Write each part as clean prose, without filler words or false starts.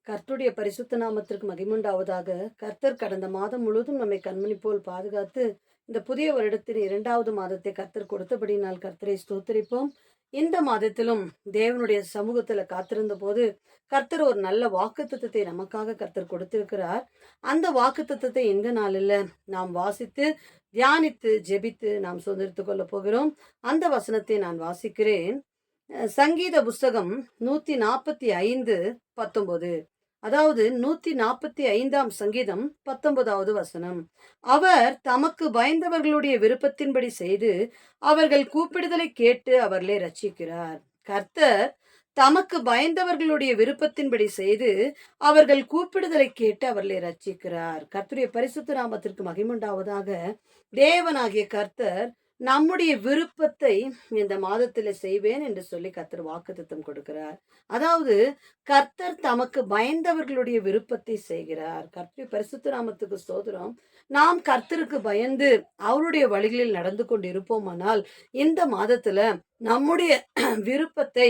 கர்த்தருடைய பரிசுத்த நாமத்திற்கு மகிமுண்டாவதாக. கர்த்தர் கடந்த மாதம் முழுவதும் நம்மை கண்மணி போல் பாதுகாத்து, இந்த புதிய வருடத்தின் 2வது மாதத்தை கர்த்தர் கொடுத்தபடினால் கர்த்தரை ஸ்தோத்தரிப்போம். இந்த மாதத்திலும் தேவனுடைய சமூகத்துல காத்திருந்த போது கர்த்தர் ஒரு நல்ல வாக்குத்தத்தத்தை நமக்காக கர்த்தர் கொடுத்திருக்கிறார். அந்த வாக்குத்தத்தத்தை இந்த நாளில் நாம் வாசித்து தியானித்து ஜெபித்து நாம் சுதந்திரித்துக் கொள்ள போகிறோம். அந்த வசனத்தை நான் வாசிக்கிறேன். சங்கீத புஸ்தகம் 145:19. அதாவது 145ஆம் சங்கீதம் 19வது வசனம். அவர் தமக்கு பயந்தவர்களுடைய விருப்பத்தின்படி செய்து அவர்கள் கூப்பிடுதலை கேட்டு அவர்களை ரட்சிக்கிறார். கர்த்தர் தமக்கு பயந்தவர்களுடைய விருப்பத்தின்படி செய்து அவர்கள் கூப்பிடுதலை கேட்டு அவர்களை ரட்சிக்கிறார். கர்த்தருடைய பரிசுத்த நாமத்திற்கு மகிமுண்டாவதாக. தேவனாகிய கர்த்தர் நம்முடைய விருப்பத்தை இந்த மாதத்துல செய்வேன் என்று சொல்லி கர்த்தர் வாக்குத்தத்தம் கொடுக்கிறார். அதாவது கர்த்தர் தமக்கு பயந்தவர்களுடைய விருப்பத்தை செய்கிறார். கர்த்தருடைய பரிசுத்த நாமத்துக்கு ஸ்தோத்திரம். நாம் கர்த்தருக்கு பயந்து அவருடைய வழிகளில் நடந்து கொண்டு இருப்போமானால் இந்த மாதத்துல நம்முடைய விருப்பத்தை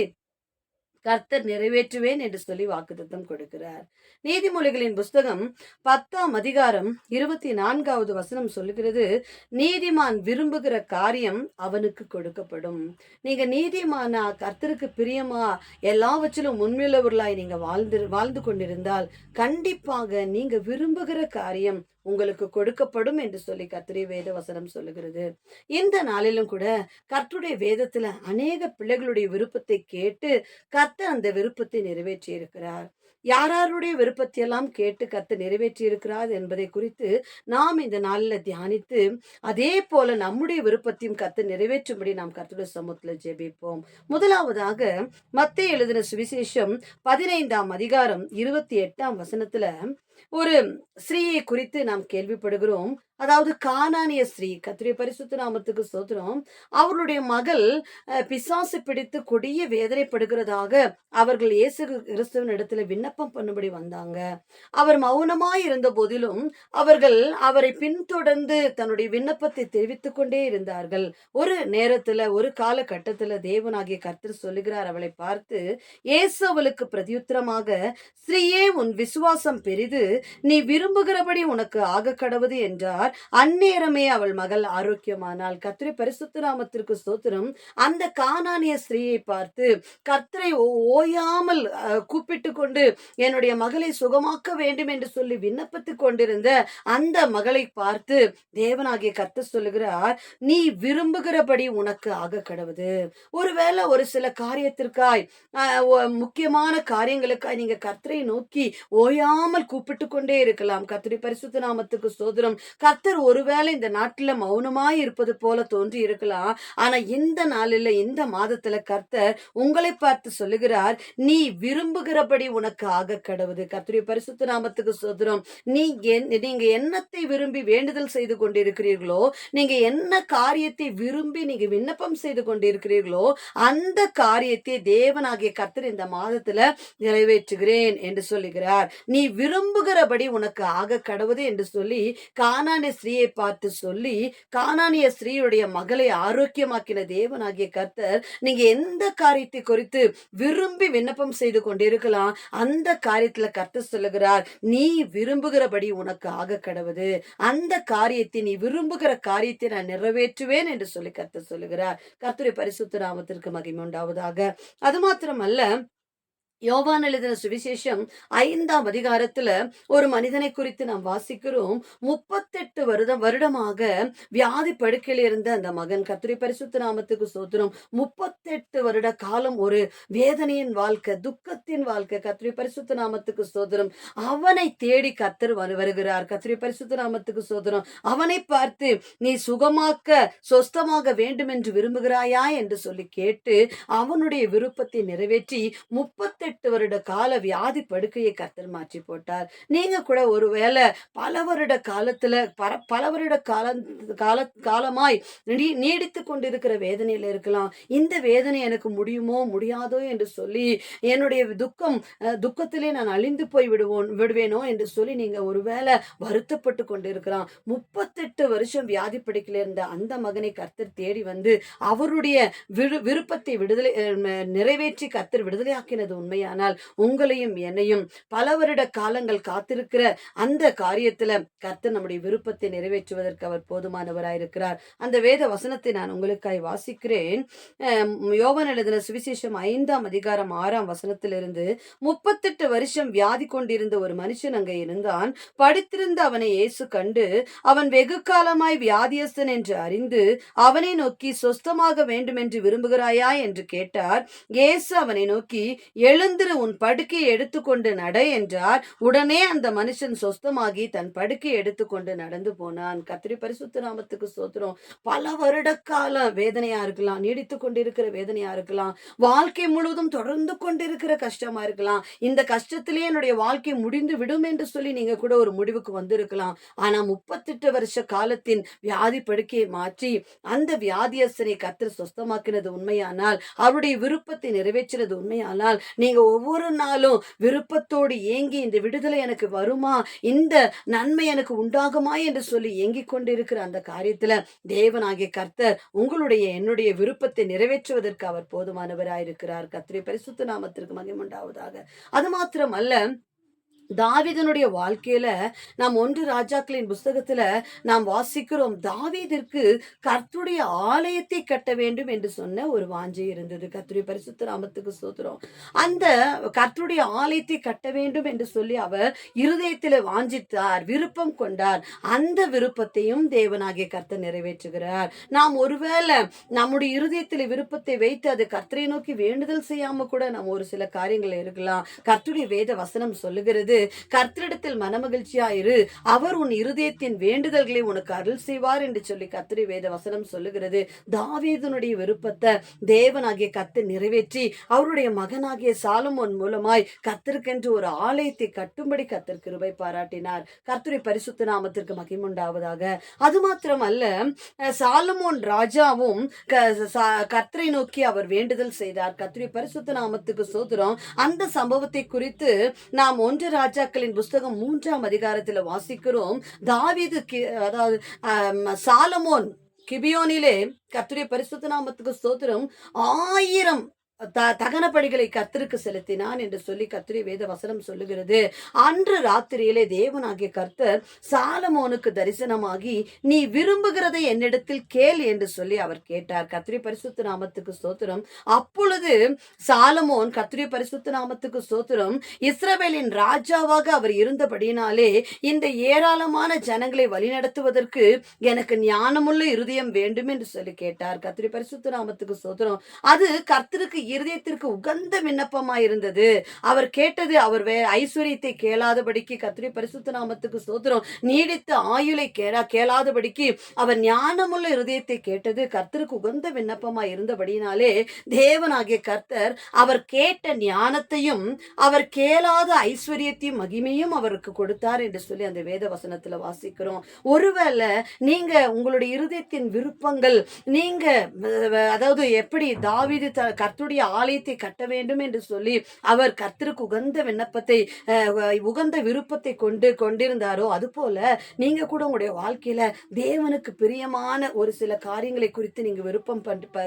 கர்த்தர் நிறைவேற்றுவேன் என்று சொல்லி வாக்குத்தத்தம் கொடுக்கிறார். நீதிமொழிகளின் புஸ்தகம் 10ஆம் அதிகாரம் 24வது வசனம் சொல்லுகிறது, நீதிமான் விரும்புகிற காரியம் அவனுக்கு கொடுக்கப்படும். நீங்க நீதிமானா, கர்த்தருக்கு பிரியமா, எல்லாவற்றிலும் உண்மையுள்ளவர்களாய் நீங்க வாழ்ந்து கொண்டிருந்தால் கண்டிப்பாக நீங்க விரும்புகிற காரியம் உங்களுக்கு கொடுக்கப்படும் என்று சொல்லி கர்த்தருடைய வேத வசனம் சொல்லுகிறது. இந்த நாளிலும் கூட கர்த்தருடைய வேதத்துல அநேக பிள்ளைகளுடைய விருப்பத்தை கேட்டு கர்த்தர் அந்த விருப்பத்தை நிறைவேற்றி இருக்கிறார். யாருடைய விருப்பத்தை எல்லாம் கேட்டு கர்த்தர் நிறைவேற்றி இருக்கிறார் என்பதை குறித்து நாம் இந்த நாளில் தியானித்து அதே போல நம்முடைய விருப்பத்தையும் கர்த்தர் நிறைவேற்றும்படி நாம் கர்த்தருடைய சமூகத்தில் ஜெபிப்போம். முதலாவதாக மத்தேயு எழுதின சுவிசேஷம் 15ஆம் அதிகாரம் 28ஆம் வசனத்துல ஒரு ஸ்திரீயை குறித்து நாம் கேள்விப்படுகிறோம். அதாவது கானானிய ஸ்திரீ. கர்த்தருடைய பரிசுத்த நாமத்துக்கு ஸ்தோத்திரம். அவருடைய மகள் பிசாசு பிடித்து கொடிய வேதனைப்படுகிறதாக அவர்கள் இயேசு கிறிஸ்துவின் இடத்துல விண்ணப்பம் பண்ணும்படி வந்தாங்க. அவர் மௌனமாய் இருந்த போதிலும் அவர்கள் அவரை பின்தொடர்ந்து தன்னுடைய விண்ணப்பத்தை தெரிவித்துக் கொண்டே இருந்தார்கள். ஒரு நேரத்துல, ஒரு காலகட்டத்துல தேவனாகிய கர்த்தர் சொல்லுகிறார் அவளை பார்த்து, இயேசு அவளுக்கு பிரதியுத்தரமாக, ஸ்திரீயே, உன் விசுவாசம் பெரிது, நீ விரும்புகிறபடி உனக்கு ஆக கடவுது என்றார். அந்நேரமே அவள் மகள் ஆரோக்கியமானாள். கர்த்தருடைய பரிசுத்த நாமத்திற்கு ஸ்தோத்திரம். அந்த கானானிய ஸ்திரீயை பார்த்து கர்த்தரை ஓயாமல் கூப்பிட்டு கொண்டு என்னுடைய மகளை சுகமாக்க வேண்டும் என்று சொல்லி விண்ணப்பித்துக் கொண்டிருந்த அந்த மகளை பார்த்து தேவனாகிய கர்த்தர் சொல்லுகிறார், நீ விரும்புகிறபடி உனக்கு ஆக கடவுது. ஒருவேளை ஒரு சில காரியத்திற்காய், முக்கியமான காரியங்களுக்காய் நீங்க கர்த்தரை நோக்கி ஓயாமல் கூப்பிட்டு கொண்டே இருக்கலாம். கர்த்தருடைய பரிசுத்த நாமத்துக்கு ஸ்தோத்திரம். கர்த்தர் ஒருவேளை இந்த நாட்டில் மௌனமாய் இருப்பது போல தோன்றி இருக்கலாம். ஆனா இந்த நாளில், இந்த மாதத்துல கர்த்தர் உங்களை பார்த்து சொல்லுகிறார், நீ விரும்புகிறபடி உனக்கு ஆக கடவுது. கர்த்தருடைய பரிசுத்த நாமத்துக்கு ஸ்தோத்திரம். நீங்க என்னத்தை விரும்பி வேண்டுதல் செய்து கொண்டிருக்கிறீர்களோ, நீங்க என்ன காரியத்தை விரும்பி நீங்க விண்ணப்பம் செய்து கொண்டிருக்கிறீர்களோ, அந்த காரியத்தை தேவனாகிய கர்த்தர் இந்த மாதத்துல நிறைவேற்றுகிறேன் என்று சொல்லுகிறார். நீ விரும்புகிறபடி உனக்கு ஆக கடவுது என்று சொல்லி கானானிய ஸ்திரீயை பார்த்து சொல்லி, கானானிய ஸ்திரீயுடைய மகளை ஆரோக்கியமாக்கின தேவனாகிய கர்த்தர், நீங்க எந்த காரியத்தை குறித்து விரும்பி விண்ணப்பம் செய்து கொண்டிருக்கலாம், அந்த காரியத்துல கர்த்தர் சொல்லுகிறார், நீ விரும்புகிறபடி உனக்கு ஆக கடவுது. அந்த காரியத்தை, நீ விரும்புகிற காரியத்தை நான் நிறைவேற்றுவேன் என்று சொல்லி கர்த்தர் சொல்லுகிறார். கர்த்தருடைய பரிசுத்த நாமத்திற்கு மகிமை உண்டாவதாக. அது மாத்திரமல்ல, யோவான் எழுதின சுவிசேஷம் 5ஆம் அதிகாரத்துல ஒரு மனிதனை குறித்து நாம் வாசிக்கிறோம். 38 வருடமாக வியாதி படுக்கையில் இருந்த அந்த மகன். கர்த்தருடைய பரிசுத்த நாமத்துக்கு ஸ்தோத்திரம். 38 வருட காலம் ஒரு வேதனையின் வாழ்க்கை, துக்கத்தின் வாழ்க்கை. கர்த்தருடைய பரிசுத்த நாமத்துக்கு ஸ்தோத்திரம். அவனை தேடி கர்த்தர் வருகிறார். கர்த்தருடைய பரிசுத்த நாமத்துக்கு ஸ்தோத்திரம். அவனை பார்த்து, நீ சுகமாக்க, சொஸ்தமாக வேண்டும் என்று விரும்புகிறாயா என்று சொல்லி கேட்டு அவனுடைய விருப்பத்தை நிறைவேற்றி 38 வருட கால வியாதி படுக்கையை கர்த்தர் மாற்றி போட்டார். நீங்க கூட ஒருவேளை பல வருட காலத்துல பல வருட காலமாய் நீடித்து கொண்டிருக்கிற வேதனையில இருக்கலாம். இந்த வேதனை எனக்கு முடியுமோ முடியாதோ என்று சொல்லி, என்னுடைய துக்கத்திலே நான் அழிந்து போய் விடுவேனோ என்று சொல்லி நீங்க ஒருவேளை வருத்தப்பட்டு கொண்டிருக்கலாம். 38 வருஷம் வியாதி படுக்கையில இருந்த அந்த மகனை கர்த்தர் தேடி வந்து அவருடைய விருப்பத்தை நிறைவேற்றி கர்த்தர் விடுதலையாக்கினது உண்மை. உண்மையானால் உங்களையும் என்னையும் பல வருட காலங்கள் காத்திருக்கிற அந்த காரியத்துல கர்த்தர் நம்முடைய விருப்பத்தை நிறைவேற்றுவதற்கு அவர் போதுமானவராயிருக்கிறார். அந்த வேத வசனத்தை நான் உங்களுக்காய் வாசிக்கிறேன். யோவான் எழுதின சுவிசேஷம் 5ஆம் அதிகாரம் 6ஆம் வசனத்திலிருந்து, 38 வருஷம் வியாதி கொண்டிருந்த ஒரு மனுஷன் அங்கே இருந்தான். படுத்திருந்த அவனை இயேசு கண்டு, அவன் வெகு காலமாய் வியாதியஸ்தன் என்று அறிந்து அவனை நோக்கி, சொஸ்தமாக வேண்டுமென்று விரும்புகிறாயா என்று கேட்டார். இயேசு அவனை நோக்கி, எழுந்திரு, உன் படுக்கையை எடுத்துக்கொண்டு நட என்றார். உடனே அந்த மனுஷன் சொஸ்தமாகி தன் படுக்கையை எடுத்துக்கொண்டு நடந்து போனான். கர்த்தருடைய பரிசுத்த நாமத்துக்கு ஸ்தோத்திரம். பல வருட கால வேதனையா இருக்கலாம், நீடித்து கொண்டிருக்கிற வேதனையா இருக்கலாம், வாழ்க்கை முழுவதும் தொடர்ந்து கொண்டிருக்கிற கஷ்டமா இருக்கலாம். இந்த கஷ்டத்திலேயே என்னுடைய வாழ்க்கை முடிந்து விடும் என்று சொல்லி நீங்க கூட ஒரு முடிவுக்கு வந்திருக்கலாம். ஆனா 38 வருஷ காலத்தின் வியாதி படுக்கையை மாற்றி அந்த வியாதியஸ்தனை கர்த்தர் சொஸ்தமாக்கினது உண்மையானால், அவருடைய விருப்பத்தை நிறைவேற்றினது உண்மையானால், நீங்க ஒவ்வொரு நாளும் விருப்பத்தோடு ஏங்கி இந்த விடுதலை எனக்கு வருமா, இந்த நன்மை எனக்கு உண்டாகுமா என்று சொல்லி ஏங்கிக் கொண்டிருக்கிற அந்த காரியத்துல தேவனாகிய கர்த்தர் உங்களுடைய என்னுடைய விருப்பத்தை நிறைவேற்றுவதற்கு அவர் போதுமானவராயிருக்கிறார். கர்த்தருடைய பரிசுத்த நாமத்திற்கு மகிமை உண்டாவதாக. அது மாத்திரம் அல்ல, தாவீதனுடைய வாழ்க்கையில நாம் 1 ராஜாக்களின் புஸ்தகத்துல நாம் வாசிக்கிறோம். தாவீதிற்கு கர்த்தருடைய ஆலயத்தை கட்ட வேண்டும் என்று சொன்ன ஒரு வாஞ்சை இருந்தது. கர்த்தருடைய பரிசுத்த நாமத்துக்கு ஸ்தோத்திரம். அந்த கர்த்தருடைய ஆலயத்தை கட்ட வேண்டும் என்று சொல்லி அவர் இருதயத்திலே வாஞ்சித்தார், விருப்பம் கொண்டார். அந்த விருப்பத்தையும் தேவனாகிய கர்த்தர் நிறைவேற்றுகிறார். நாம் ஒருவேளை நம்முடைய இருதயத்திலே விருப்பத்தை வைத்து அது கர்த்தரை நோக்கி வேண்டுதல் செய்யாம கூட நம்ம ஒரு சில காரியங்கள் இருக்கலாம். கர்த்தருடைய வேத வசனம் சொல்லுகிறது, கர்த்தரிடத்தில் மனமகிழ்ச்சியாயிரு, அவர் உன் இருதயத்தின் வேண்டுதல்களை உனக்கு அருள் செய்வார் என்று சொல்லி கர்த்தருடைய வேத வசனம் சொல்லுகிறது. தாவீதுனுடைய விருப்பத்தை தேவனாகிய கர்த்தர் நிறைவேற்றி அவருடைய மகனாகிய சாலமோன் மூலமாய் கர்த்தருக்கென்று ஒரு ஆலயத்தை கட்டும்படி கர்த்தர் கிருபை பாராட்டினார். கர்த்தருடைய பரிசுத்த நாமத்திற்கு மகிமை உண்டாவதாக. அது மாத்திரமல்ல, சாலமோன் ராஜாவும் கர்த்தரை நோக்கி அவர் வேண்டுதல் செய்தார். கர்த்தருடைய பரிசுத்த நாமத்துக்கு ஸ்தோத்திரம். அந்த சம்பவத்தை குறித்து நாம் 1 ராஜாக்களின் புஸ்தகம் 3ஆம் அதிகாரத்தில் வாசிக்கிறோம். தாவீது அதாவது சாலமோன் கிபியோனிலே கர்த்தருடைய பரிசுத்த நாமத்துக்கு ஸ்தோத்திரம் 1000 தகன பலிகளை கர்த்தருக்கு செலுத்தினான் என்று சொல்லி கர்த்தருடைய வேத வசனம் சொல்லுகிறது. அன்று ராத்திரியிலே தேவனாகிய கர்த்தர் சாலமோனுக்கு தரிசனமாகி, நீ விரும்புகிறதை என்னிடத்தில் கேள் என்று சொல்லி அவர் கேட்டார். கர்த்தருடைய பரிசுத்த நாமத்துக்கு ஸ்தோத்திரம். அப்பொழுது சாலமோன், கர்த்தருடைய பரிசுத்த நாமத்துக்கு ஸ்தோத்திரம், இஸ்ரவேலின் ராஜாவாக அவர் இருந்தபடியினாலே இந்த ஏராளமான ஜனங்களை வழிநடத்துவதற்கு எனக்கு ஞானமுள்ள இருதயம் வேண்டும் என்று சொல்லி கேட்டார். கர்த்தருடைய பரிசுத்த நாமத்துக்கு ஸ்தோத்திரம். அது கர்த்தருக்கு இருதயத்திற்கு உகந்த விண்ணப்பமாய் இருந்தது. அவர் கேட்டது அவர் ஐஸ்வர்யத்தை கேளாதபடிக்கு, கர்த்தருடைய பரிசுத்த நாமத்துக்கு ஸ்தோத்திரம், நீடித்த ஆயுளை கேளாதபடிக்கு அவர் ஞானமுள்ள இருதயத்தை கேட்டது கர்த்தருக்கு உகந்த விண்ணப்பமாய் இருந்தபடினாலே தேவனாகிய கர்த்தர் அவர் கேட்ட ஞானத்தையும் அவர் கேளாத ஐஸ்வர்யத்தையும் மகிமையும் அவருக்கு கொடுத்தார் என்று சொல்லி அந்த வேத வசனத்துல வாசிக்கிறோம். ஒருவேளை நீங்க உங்களுடைய இருதயத்தின் விருப்பங்கள், நீங்க அதாவது எப்படி தாவீது கர்த்தருடைய ஆலயத்தை கட்ட வேண்டும் என்று சொல்லி அவர் கர்த்தருக்கு உகந்த விண்ணப்பத்தை உகந்த விருப்பத்தை கொண்டிருந்தாரோ, அது போல நீங்க கூட உங்களுடைய வாழ்க்கையில தேவனுக்கு பிரியமான ஒரு சில காரியங்களை குறித்து நீங்க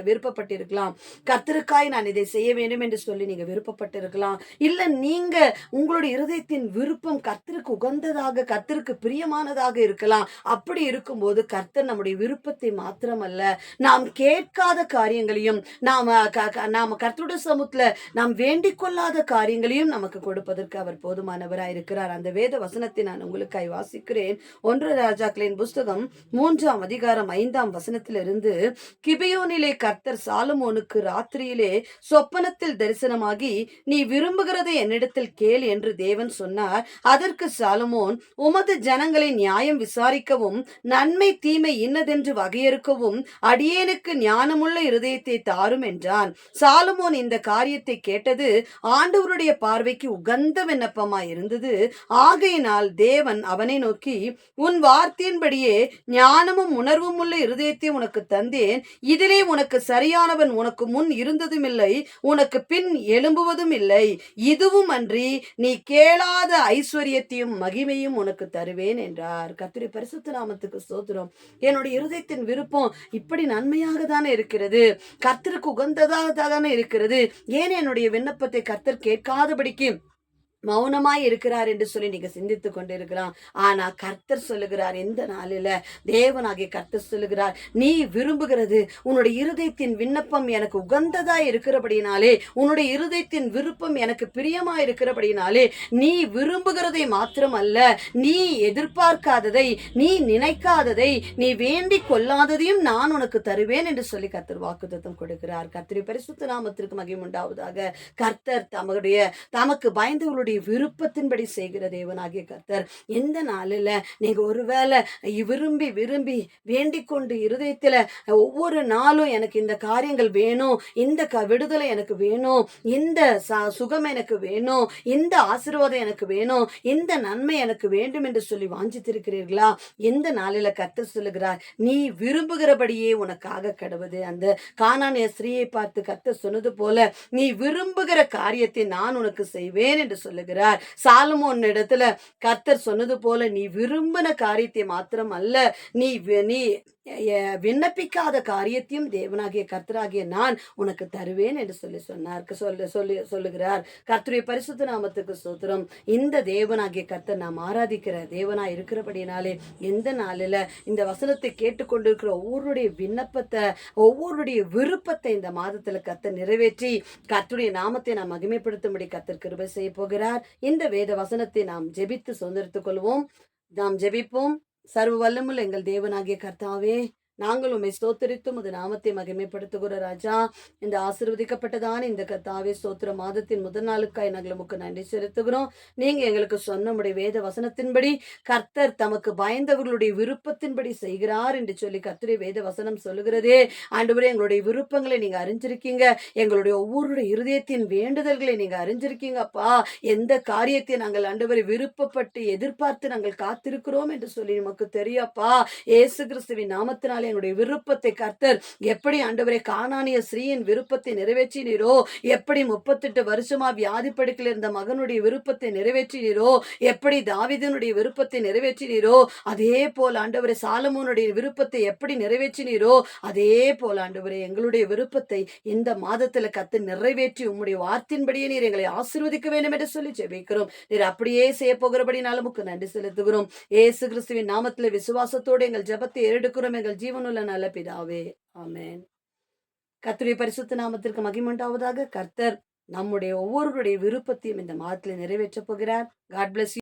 விருப்பப்பட்டிருக்கலாம். கர்த்தருக்காய் நான் இதை செய்ய வேண்டும் என்று சொல்லி நீங்க விருப்பப்பட்டிருக்கலாம். இல்ல நீங்க உங்களுடைய இருதயத்தின் விருப்பம் கர்த்தருக்கு உகந்ததாக, கர்த்தருக்கு பிரியமானதாக இருக்கலாம். அப்படி இருக்கும்போது கர்த்தர் நம்முடைய விருப்பத்தை மாத்திரமல்ல, நாம் கேட்காத காரியங்களையும் நாம கர்த்தருடைய சமூகத்துல நாம் வேண்டிக் கொள்ளாத காரியங்களையும் நமக்கு கொடுப்பதற்கு அவர் போதுமானவராய் இருக்கிறார். அந்த வேத வசனத்தை நான் உங்களுக்காய் வாசிக்கிறேன். 1 ராஜாக்களின் புஸ்தகம் 3ஆம் அதிகாரம் 5ஆம் வசனத்திலிருந்து, கிபியோனிலே கர்த்தர் சாலமோனுக்கு ராத்திரியிலே சொப்பனத்தில் தரிசனமாகி, நீ விரும்புகிறதை என்னிடத்தில் கேள் என்று தேவன் சொன்னார். அதற்கு சாலமோன், உமது ஜனங்களை நியாயம் விசாரிக்கவும் நன்மை தீமை இன்னதென்று வகையறுக்கவும் அடியேனுக்கு ஞானமுள்ள இருதயத்தை தாரும் என்றான். சாலமோன் இந்த காரியத்தை கேட்டது ஆண்டவருடைய பார்வைக்கு உகந்த விண்ணப்பமாய் இருந்தது. ஆகையினால் தேவன் அவனை நோக்கி, உன் வார்த்தையின்படியே ஞானமும் உணர்வும் உள்ள இருதயத்தை உனக்கு தந்தேன். இதிலே உனக்கு சரியானவன் உனக்கு முன் இருந்ததும் இல்லை, உனக்கு பின் எழும்புவதும் இல்லை. இதுவும் அன்றி நீ கேளாத ஐஸ்வர்யத்தையும் மகிமையும் உனக்கு தருவேன் என்றார். கர்த்தருடைய பரிசுத்த நாமத்துக்கு ஸ்தோத்திரம். என்னுடைய இருதயத்தின் விருப்பம் இப்படி நன்மையாக தானே இருக்கிறது, கர்த்தருக்கு உகந்ததாக தானே இருக்கிறது? ஏன் என்னுடைய விண்ணப்பத்தை கர்த்தர் கேட்காதபடிக்கு மௌனமாய் இருக்கிறார் என்று சொல்லி நீங்க சிந்தித்துக் கொண்டிருக்கலாம். ஆனா கர்த்தர் சொல்லுகிறார், இந்த நாளில தேவனாகிய கர்த்தர் சொல்லுகிறார், நீ விரும்புகிறது உன்னுடைய இருதயத்தின் விண்ணப்பம் எனக்கு உகந்ததாய் இருக்கிறபடினாலே, உன்னுடைய இருதயத்தின் விருப்பம் எனக்கு பிரியமாய் இருக்கிறபடினாலே, நீ விரும்புகிறதை மாத்திரமல்ல, நீ எதிர்பார்க்காததை, நீ நினைக்காததை, நீ வேண்டிக் கொள்ளாததையும் நான் உனக்கு தருவேன் என்று சொல்லி கர்த்தர் வாக்குத்தத்தம் கொடுக்கிறார். கர்த்தருடைய பரிசுத்த நாமத்திற்கு மகிமை உண்டாவதாக. கர்த்தர் தமக்கு பயந்தவர்களுடைய விருப்பத்தின்படி செய்கிற தேவனாகிய கர்த்தர். எந்த நாளில் நீங்க ஒருவேளை விரும்பி விரும்பி வேண்டிக் கொண்டு இருதயத்துல ஒவ்வொரு நாளும் எனக்கு இந்த காரியங்கள் வேணும், இந்த விடுதலை எனக்கு வேணும், இந்த சுகம் எனக்கு வேணும், இந்த ஆசீர்வாதம் எனக்கு வேணும், இந்த நன்மை எனக்கு வேண்டும் என்று சொல்லி வாஞ்சித்திருக்கிறீர்களா? எந்த நாளில கர்த்தர் சொல்லுகிறார், நீ விரும்புகிறபடியே உனக்காக கடவுது. அந்த கானானிய ஸ்திரீயை பார்த்து கர்த்தர் சொன்னது போல, நீ விரும்புகிற காரியத்தை நான் உனக்கு செய்வேன் என்று சொல்லுகிறார். சாலமோன் இடத்துல கர்த்தர் சொன்னது போல, நீ விரும்பின காரியத்தை மாத்திரம் அல்ல, நீ விண்ணப்பிக்காத காரியத்தையும் தேவனாகிய கர்த்தராகிய நான் உனக்கு தருவேன் என்று சொல்லுகிறார். கர்த்தருடைய பரிசுத்த நாமத்துக்கு ஸ்தோத்திரம். இந்த தேவனாகிய கர்த்தர் நாம் ஆராதிக்கிற தேவனாய் இருக்கிறபடினாலே, எந்த நாளில இந்த வசனத்தை கேட்டுக்கொண்டிருக்கிற ஒவ்வொருடைய விண்ணப்பத்தை, ஒவ்வொருடைய விருப்பத்தை இந்த மாதத்துல கர்த்தர் நிறைவேற்றி கர்த்தருடைய நாமத்தை நாம் மகிமைப்படுத்தும்படி கர்த்தர் கிருபை செய்ய போகிறார். இந்த வேத வசனத்தை நாம் ஜெபித்து சுதந்திரத்துக் கொள்வோம். நாம் ஜெபிப்போம். சர்வ வல்லமுள்ள எங்கள் தேவனாகிய கர்த்தாவே, நாங்கள் உம்மை ஸ்தோத்திரித்தும் உமது நாமத்தை மகிமைப்படுத்துகிற ராஜா, இந்த ஆசீர்வதிக்கப்பட்டதான இந்த கர்த்தாவே ஸ்தோத்திர மாதத்தின் முதல் நாளுக்காய் நாங்கள் உமக்கு நன்றி செலுத்துகிறோம். நீங்க எங்களுக்கு சொன்ன உம்முடைய வேத வசனத்தின்படி கர்த்தர் தமக்கு பயந்தவர்களுடைய விருப்பத்தின்படி செய்கிறார் என்று சொல்லி கர்த்தருடைய வேத வசனம் சொல்லுகிறதே. ஆண்டவரே, எங்களுடைய விருப்பங்களை நீங்க அறிஞ்சிருக்கீங்க, எங்களுடைய ஒவ்வொருடைய இருதயத்தின் வேண்டுதல்களை நீங்க அறிஞ்சிருக்கீங்க அப்பா. எந்த காரியத்தை நாங்கள் ஆண்டவரை விருப்பப்பட்டு எதிர்பார்த்து நாங்கள் காத்திருக்கிறோம் என்று சொல்லி நமக்கு தெரியாப்பா. இயேசு கிறிஸ்துவின் நாமத்தினாலே என்னுடைய விருப்பத்தை கர்த்தர் எப்படி ஆண்டவரே கானானிய ஸ்ரீயின் விருப்பத்தை நிறைவேற்றினீரோ, எப்படி 38 வருஷமா வியாதி படுக்கையில் இருந்த மகனுடைய விருப்பத்தை நிறைவேற்றினீரோ, எப்படி தாவீதினுடைய விருப்பத்தை நிறைவேற்றினீரோ, அதே போல் ஆண்டவரே சாலமோனுடைய விருப்பத்தை எப்படி நிறைவேற்றினீரோ, அதே போல் ஆண்டவரே எங்களுடைய விருப்பத்தை இந்த மாதத்துல கர்த்தர் நிறைவேற்றி உம்முடைய வார்த்தையின்படியே நீர் எங்களை ஆசீர்வதிக்க வேண்டும் என்று சொல்லி ஜெபிக்கிறோம். நீர் அப்படியே செய்ய போகிறபடினாலும் உமக்கு நன்றி செலுத்துகிறோம். இயேசு கிறிஸ்துவின் நாமத்துல விசுவாசத்தோடு எங்கள் ஜெபத்தை ஏறெடுக்கிறோம் எங்கள் ஜீவனுள்ள நல்ல பிதாவே, ஆமென். கர்த்தருடைய பரிசுத்த நாமத்திற்கு மகிமை உண்டாவதாக. கர்த்தர் நம்முடைய ஒவ்வொருவருடைய விருப்பத்தையும் இந்த மாதத்தில் நிறைவேற்றப் போகிறார். God bless you.